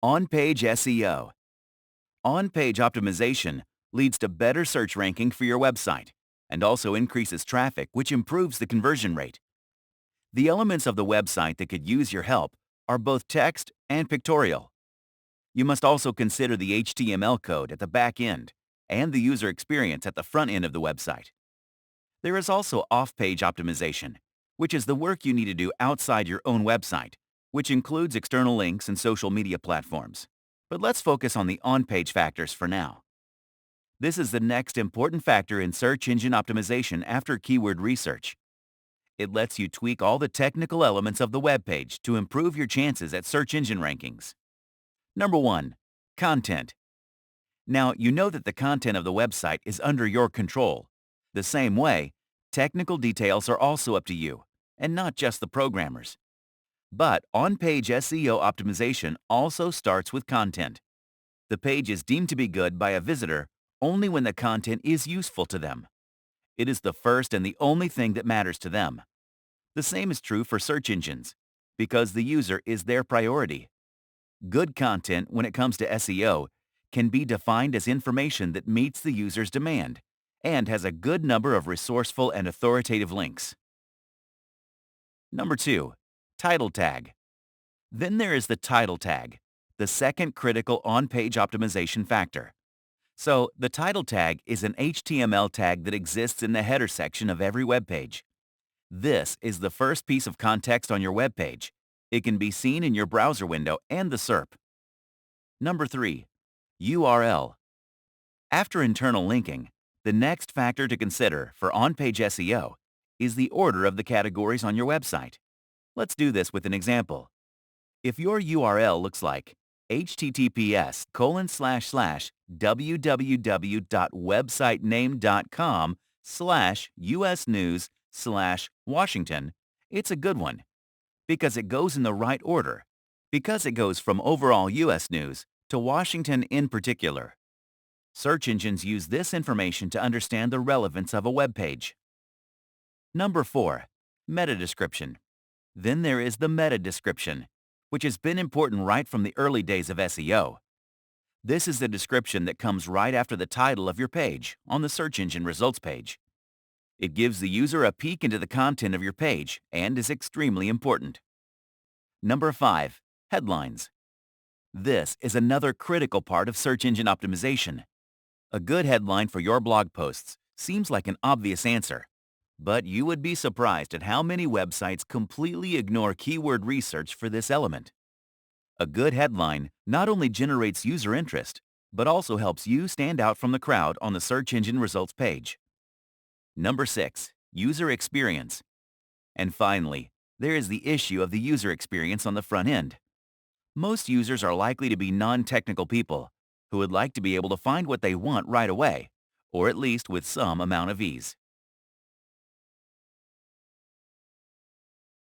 On-page SEO. On-page optimization leads to better search ranking for your website and also increases traffic, which improves the conversion rate. The elements of the website that could use your help are both text and pictorial. You must also consider the HTML code at the back end and the user experience at the front end of the website. There is also off-page optimization, which is the work you need to do outside your own website, which includes external links and social media platforms. But let's focus on the on-page factors for now. This is the next important factor in search engine optimization after keyword research. It lets you tweak all the technical elements of the web page to improve your chances at search engine rankings. Number 1. Content. Now, you know that the content of the website is under your control. The same way, technical details are also up to you, and not just the programmers. But on-page SEO optimization also starts with content. The page is deemed to be good by a visitor only when the content is useful to them. It is the first and the only thing that matters to them. The same is true for search engines, because the user is their priority. Good content when it comes to SEO can be defined as information that meets the user's demand and has a good number of resourceful and authoritative links. Number 2. Title tag. Then there is the title tag, the second critical on-page optimization factor. So, the title tag is an HTML tag that exists in the header section of every web page. This is the first piece of context on your web page. It can be seen in your browser window and the SERP. Number 3. URL. After internal linking, the next factor to consider for on-page SEO is the order of the categories on your website. Let's do this with an example. If your URL looks like https://www.websitename.com/usnews/Washington, it's a good one because it goes in the right order, because it goes from overall U.S. news to Washington in particular. Search engines use this information to understand the relevance of a web page. Number 4. Meta description. Then there is the meta description, which has been important right from the early days of SEO. This is the description that comes right after the title of your page on the search engine results page. It gives the user a peek into the content of your page and is extremely important. Number 5. Headlines. This is another critical part of search engine optimization. A good headline for your blog posts seems like an obvious answer, but you would be surprised at how many websites completely ignore keyword research for this element. A good headline not only generates user interest, but also helps you stand out from the crowd on the search engine results page. Number 6. User experience. And finally, there is the issue of the user experience on the front end. Most users are likely to be non-technical people who would like to be able to find what they want right away, or at least with some amount of ease.